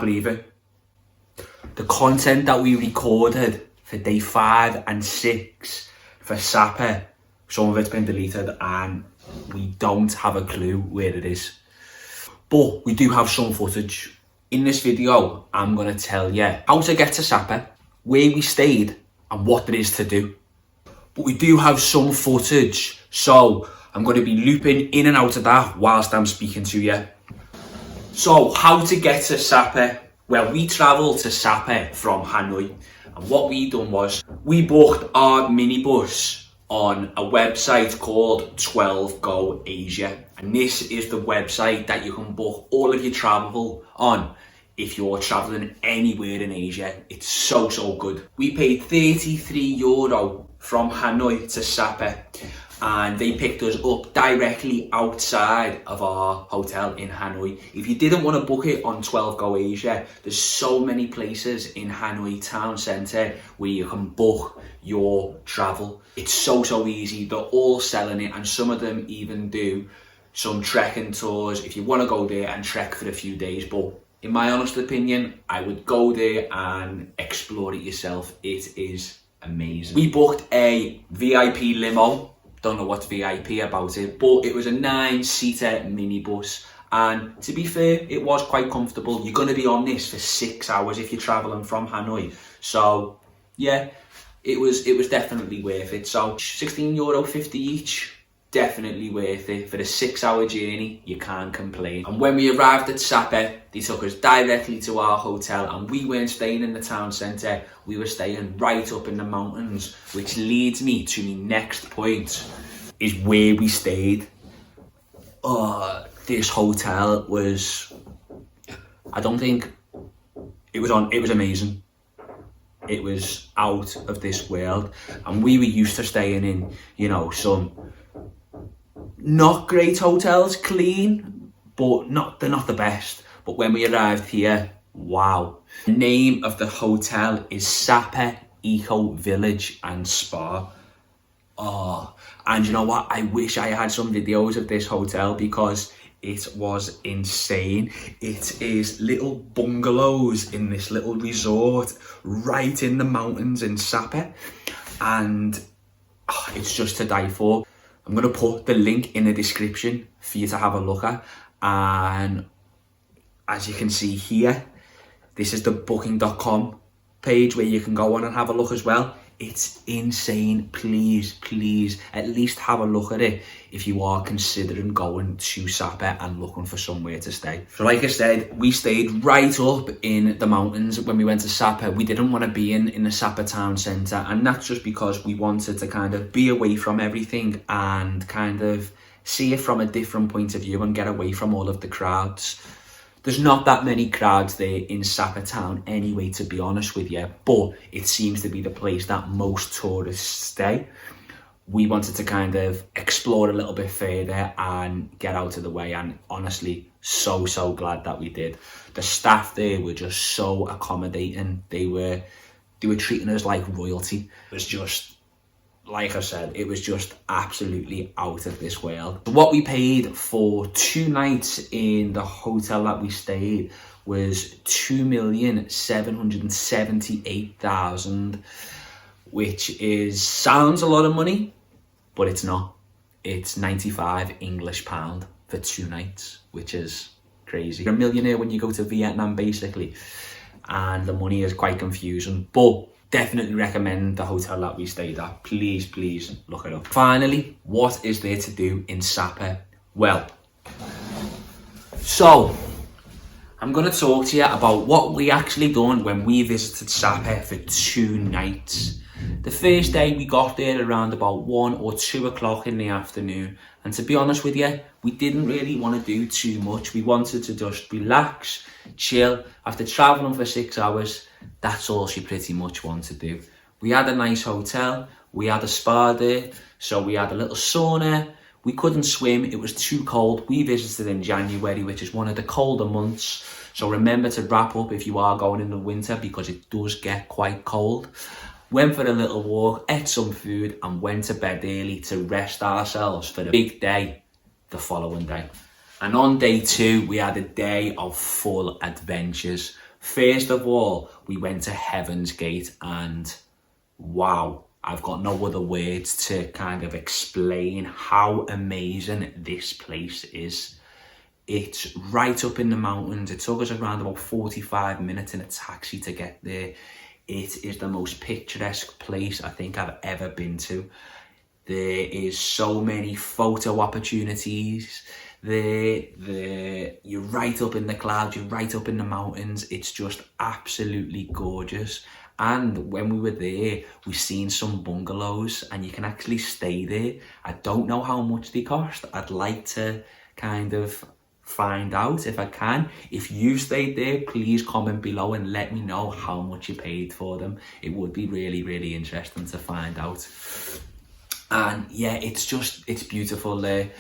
believe it. The content that we recorded for day 5 and 6 for Sapa, some of it's been deleted and we don't have a clue where it is. But we do have some footage. In this video, I'm going to tell you how to get to Sapa, where we stayed and what there is to do. But we do have some footage, so I'm going to be looping in and out of that whilst I'm speaking to you. So, how to get to Sapa? Well, we travelled to Sapa from Hanoi, and what we done was we booked our minibus on a website called 12Go Asia, and this is the website that you can book all of your travel on if you're travelling anywhere in Asia. It's so good. We paid €33 from Hanoi to Sapa, and they picked us up directly outside of our hotel in Hanoi. If you didn't want to book it on 12Go Asia, there's so many places in Hanoi town centre where you can book your travel. It's so easy. They're all selling it, and some of them even do some trekking tours if you want to go there and trek for a few days. But in my honest opinion, I would go there and explore it yourself. It is amazing. We booked a VIP limo. Don't know what's VIP about it, but it was a 9-seater minibus, and to be fair, it was quite comfortable. You're going to be on this for 6 hours if you're travelling from Hanoi, so yeah, it was definitely worth it. So €16.50 each, definitely worth it for a 6-hour journey. You can't complain. And when we arrived at Sapa, they took us directly to our hotel, and we weren't staying in the town centre. We were staying right up in the mountains, which leads me to my next point, is where we stayed. This hotel was, I don't think, it was amazing. It was out of this world, and we were used to staying in, you know, some not great hotels, clean, but they're not the best. But when we arrived here, wow. The name of the hotel is Sapa Eco Village and Spa. And you know what? I wish I had some videos of this hotel because it was insane. It is little bungalows in this little resort right in the mountains in Sapa, and it's just to die for. I'm going to put the link in the description for you to have a look at, and as you can see here, this is the booking.com page where you can go on and have a look as well. It's insane. Please at least have a look at it if you are considering going to Sapa and looking for somewhere to stay. So like I said, we stayed right up in the mountains when we went to Sapa. We didn't want to be in the Sapa town centre, and that's just because we wanted to kind of be away from everything and kind of see it from a different point of view and get away from all of the crowds. There's not that many crowds there in Sapa town anyway, to be honest with you, but it seems to be the place that most tourists stay. We wanted to kind of explore a little bit further and get out of the way, and honestly, so glad that we did. The staff there were just so accommodating. They were treating us like royalty. It was just, like I said, it was just absolutely out of this world. What we paid for 2 nights in the hotel that we stayed was $2,778,000, which sounds a lot of money, but it's not. It's 95 English pound for 2 nights, which is crazy. You're a millionaire when you go to Vietnam, basically, and the money is quite confusing, but definitely recommend the hotel that we stayed at. Please look it up. Finally, what is there to do in Sapa? Well, so I'm going to talk to you about what we actually done when we visited Sapa for 2 nights. The first day we got there around about 1 or 2 o'clock in the afternoon, and to be honest with you, we didn't really want to do too much. We wanted to just relax, chill. After travelling for 6 hours, that's all she pretty much wanted to do. We had a nice hotel, we had a spa there, so we had a little sauna. We couldn't swim, it was too cold. We visited in January, which is one of the colder months, so remember to wrap up if you are going in the winter because it does get quite cold. Went for a little walk, ate some food, and went to bed early to rest ourselves for the big day the following day. And on day 2, we had a day of full adventures. First of all, we went to Heaven's Gate, and wow, I've got no other words to kind of explain how amazing this place is. It's right up in the mountains. It took us around about 45 minutes in a taxi to get there. It is the most picturesque place I think I've ever been to. There is so many photo opportunities. You're right up in the clouds, you're right up in the mountains. It's just absolutely gorgeous. And when we were there, we seen some bungalows and you can actually stay there. I don't know how much they cost. I'd like to kind of find out if I can. If you stayed there, please comment below and let me know how much you paid for them. It would be really, really interesting to find out. And yeah, it's beautiful there.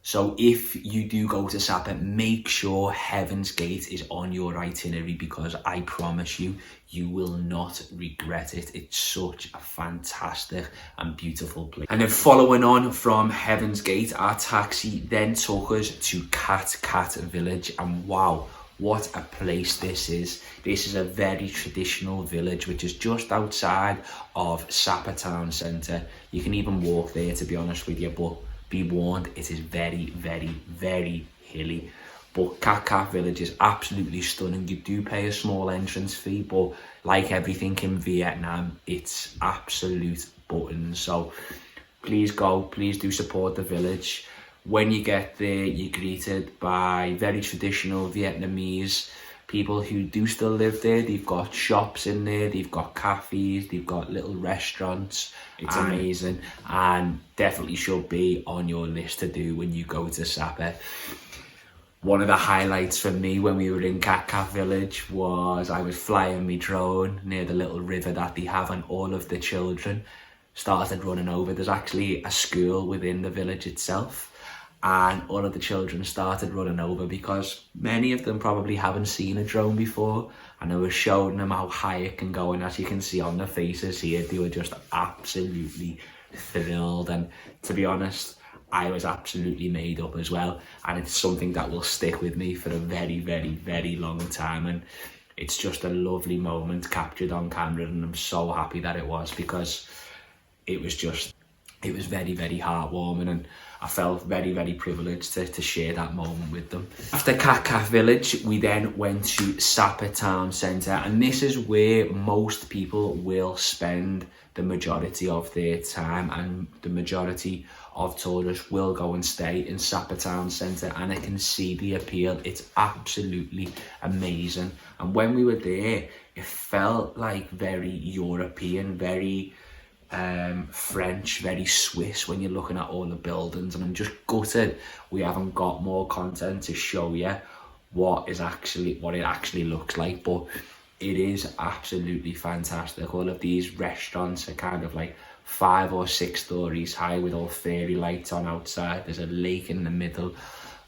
So if you do go to Sapa, make sure Heaven's Gate is on your itinerary, because I promise you, you will not regret it. It's such a fantastic and beautiful place. And then following on from Heaven's Gate, our taxi then took us to Cat Village, and wow, what a place this is. This is a very traditional village which is just outside of Sapa town centre. You can even walk there, to be honest with you, but be warned, it is very, very, very hilly. But Cat Village is absolutely stunning. You do pay a small entrance fee, but like everything in Vietnam, it's absolute buttons. So please go, please do support the village. When you get there, you're greeted by very traditional Vietnamese people who do still live there. They've got shops in there, they've got cafes, they've got little restaurants. It's amazing, and definitely should be on your list to do when you go to Sapa. One of the highlights for me when we were in Cat Village was I was flying my drone near the little river that they have, and all of the children started running over. There's actually a school within the village itself, and all of the children started running over because many of them probably haven't seen a drone before, and I was showing them how high it can go, and as you can see on the faces here, they were just absolutely thrilled. And to be honest, I was absolutely made up as well, and it's something that will stick with me for a very, very, very long time. And it's just a lovely moment captured on camera, and I'm so happy that it was, because it was very, very heartwarming, and I felt very, very privileged to share that moment with them. After Cat Village, we then went to Sapa town centre, and this is where most people will spend the majority of their time, and the majority of tourists will go and stay in Sapa town centre, and I can see the appeal. It's absolutely amazing. And when we were there, it felt like very European, very French, very Swiss when you're looking at all the buildings. And I'm just gutted we haven't got more content to show you what it actually looks like, but it is absolutely fantastic. All of these restaurants are kind of like 5 or 6 stories high with all fairy lights on outside. There's a lake in the middle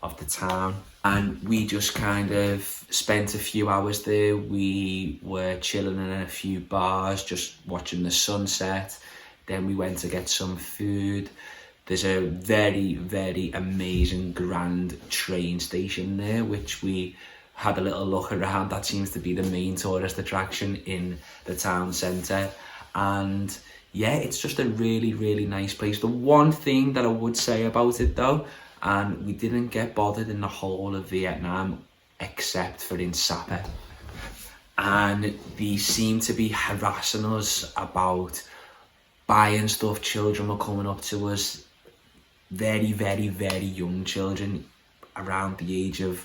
of the town, and we just kind of spent a few hours there. We were chilling in a few bars, just watching the sunset. Then we went to get some food. There's a very, very amazing grand train station there, which we had a little look around. That seems to be the main tourist attraction in the town centre. And yeah, it's just a really, really nice place. The one thing that I would say about it though, and we didn't get bothered in the whole of Vietnam except for in Sapa, and they seemed to be harassing us about buying stuff. Children were coming up to us, very, very, very young children, around the age of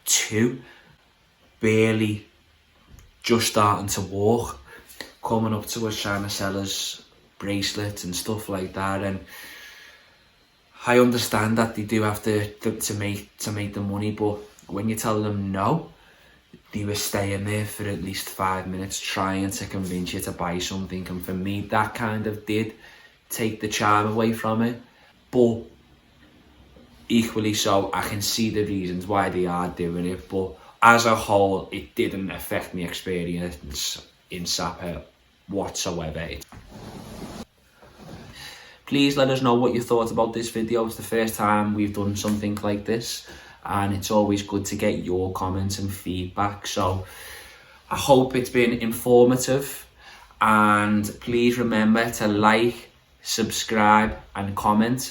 2, barely just starting to walk, coming up to us trying to sell us bracelets and stuff like that. And I understand that they do have to make the money, but when you tell them no, they were staying there for at least 5 minutes trying to convince you to buy something. And for me, that kind of did take the charm away from it. But equally so, I can see the reasons why they are doing it. But as a whole, it didn't affect my experience in Sapa whatsoever. Please let us know what you thought about this video. It's the first time we've done something like this, and it's always good to get your comments and feedback. So I hope it's been informative, and please remember to like, subscribe and comment.